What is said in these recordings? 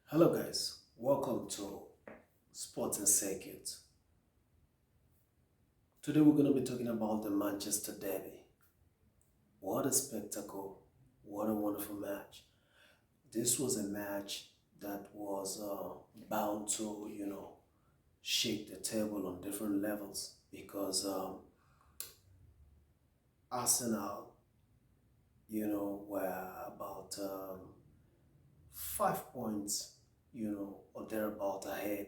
Hello guys, welcome to Sports and Circuit. Today we're going to be talking about the Manchester Derby. What a spectacle, what a wonderful match. This was a match that was bound to, shake the table on different levels because Arsenal, were about 5 points, or thereabout ahead.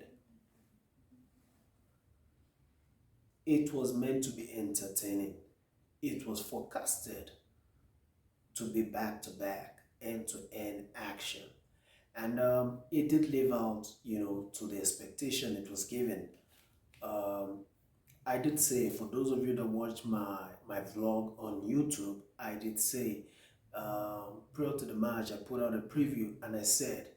It was meant to be entertaining. It was forecasted to be back to back, end to end action. And it did live out, to the expectation it was given. Um, I did say, for those of you that watched my vlog on YouTube, I did say, prior to the match, I put out a preview and I said,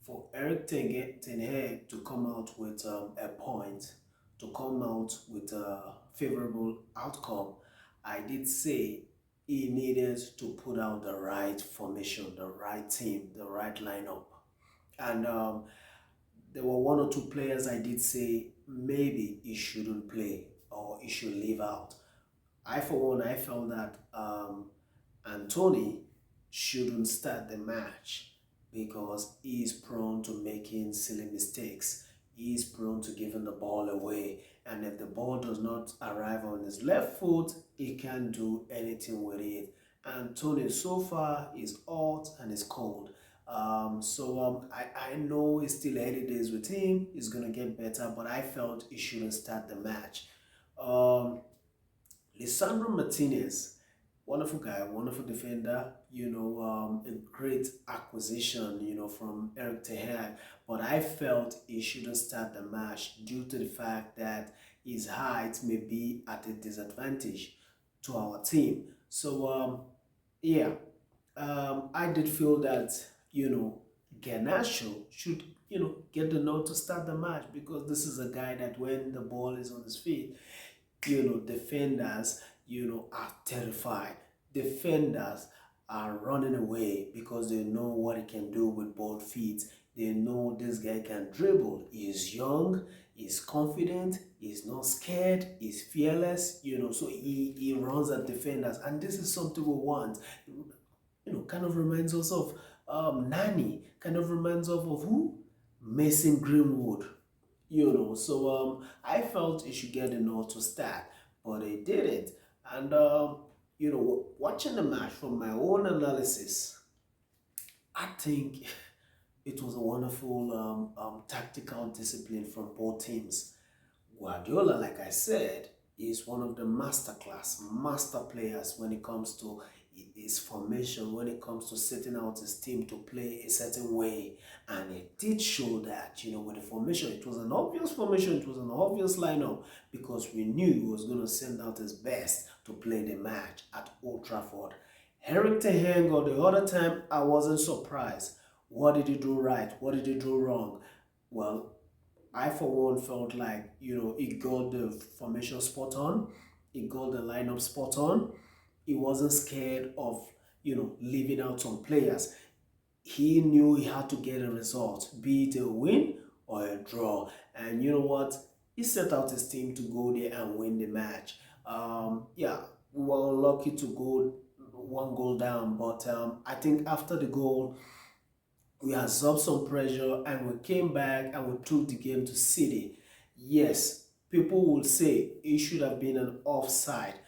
for Eric Ten Hag to come out with a point, to come out with a favorable outcome, I did say he needed to put out the right formation, the right team, the right lineup. And there were one or two players I did say maybe he shouldn't play or he should leave out. For one, I felt that Anthony shouldn't start the match because he is prone to making silly mistakes. He is prone to giving the ball away. And if the ball does not arrive on his left foot, he can't do anything with it. And Tony so far is hot and is cold. I know it's still early days with him. He's going to get better, but I felt he shouldn't start the match. Um, Lisandro Martinez, wonderful guy, wonderful defender, a great acquisition, from Eric Ten Hag. But I felt he shouldn't start the match due to the fact that his height may be at a disadvantage to our team. Yeah, I did feel that, Garnacho should, get the nod to start the match because this is a guy that when the ball is on his feet, defenders, are terrified. Defenders are running away because they know what he can do with both feet. They know this guy can dribble. He's young, he's confident, he's not scared, he's fearless, so he runs at defenders. And this is something we want. Kind of reminds us of Nani, kind of reminds us of who? Mason Greenwood. I felt he should get a nod to start, but he didn't. And watching the match from my own analysis, I think it was a wonderful tactical discipline from both teams. Guardiola, like I said, is one of the master players when it comes to his formation, when it comes to setting out his team to play a certain way. And it did show that, with the formation, it was an obvious formation, it was an obvious lineup because we knew he was going to send out his best to play the match at Old Trafford. Eric Ten Hag, or the other time, I wasn't surprised. What did he do right? What did he do wrong? Well, I for one felt like, he got the formation spot on, he got the lineup spot on. He wasn't scared of, leaving out some players. He knew he had to get a result, be it a win or a draw. And you know what? He set out his team to go there and win the match. Yeah, we were lucky to go one goal down, but I think after the goal, we absorbed some pressure and we came back and we took the game to City. Yes, people will say it should have been an offside.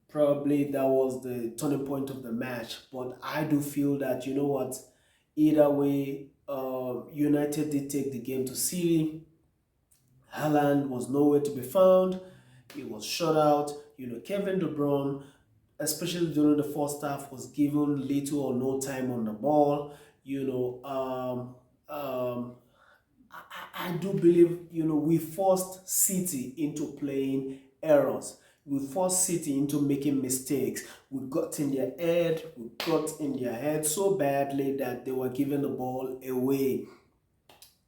Probably that was the turning point of the match, but I do feel that, you know what, either way, United did take the game to City. Haaland was nowhere to be found. He was shut out. Kevin De Bruyne, especially during the first half, was given little or no time on the ball. I do believe, we forced City into playing errors. We forced City into making mistakes. We got in their head. We got in their head so badly that they were giving the ball away.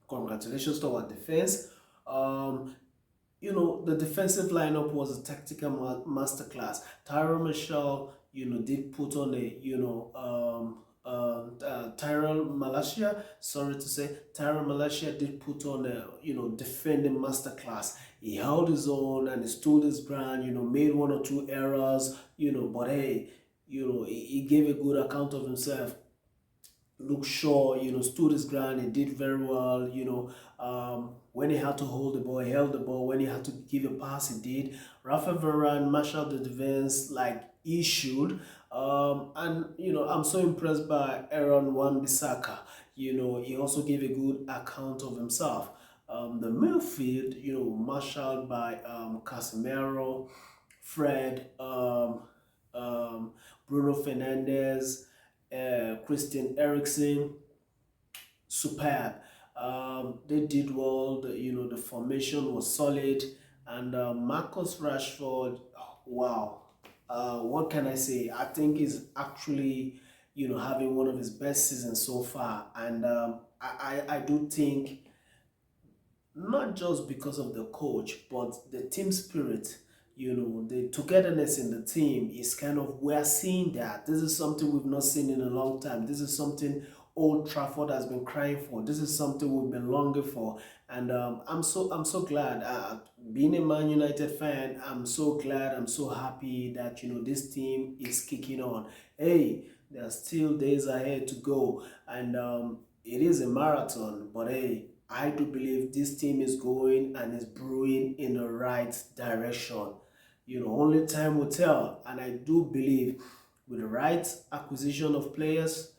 Congratulations to our defense. The defensive lineup was a tactical masterclass. Tyrell Marshall, did put on a, Tyrell Malaysia, sorry to say, Tyron Malaysia did put on a, defending masterclass. He held his own and he stood his ground, made one or two errors, but hey, he gave a good account of himself. Luke Shaw, stood his ground. He did very well. When he had to hold the ball, he held the ball. When he had to give a pass, he did. Rafa Varane marshaled the defense like he should. And I'm so impressed by Aaron Wan-Bissaka. He also gave a good account of himself. The midfield, marshaled by Casemiro, Fred, Bruno Fernandes, Christian Eriksen, superb. They did well. The formation was solid, and Marcus Rashford, wow. What can I say? I think he's actually, having one of his best seasons so far, and I do think not just because of the coach, but the team spirit, the togetherness in the team is kind of, we're seeing that. This is something we've not seen in a long time. This is something Old Trafford has been crying for. This is something we've been longing for. And I'm so glad. Being a Man United fan, I'm so glad, I'm so happy that, this team is kicking on. Hey, there are still days ahead to go. And it is a marathon, but hey, I do believe this team is going and is brewing in the right direction. Only time will tell. And I do believe with the right acquisition of players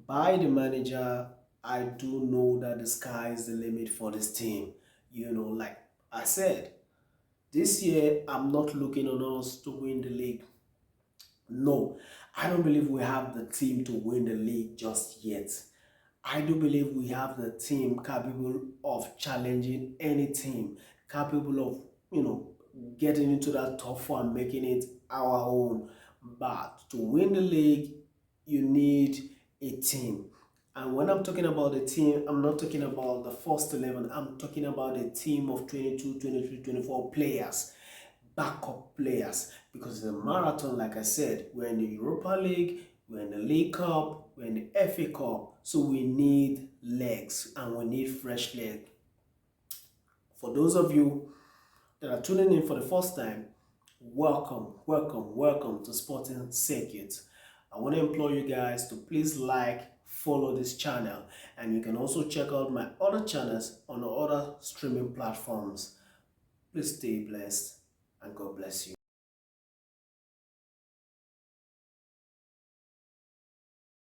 by the manager, I do know that the sky is the limit for this team. Like I said, this year I'm not looking on us to win the league. No, I don't believe we have the team to win the league just yet. I do believe we have the team capable of challenging any team, capable of, getting into that top four and making it our own. But to win the league, you need a team. And when I'm talking about the team, I'm not talking about the first 11. I'm talking about a team of 22, 23, 24 players, backup players. Because the marathon, like I said, we're in the Europa League, we're in the League Cup, we're in the FA Cup. So we need legs and we need fresh legs. For those of you that are tuning in for the first time, welcome, welcome, welcome to Sporting Circuit. I want to implore you guys to please like, follow this channel, and you can also check out my other channels on other streaming platforms. Please stay blessed and God bless you.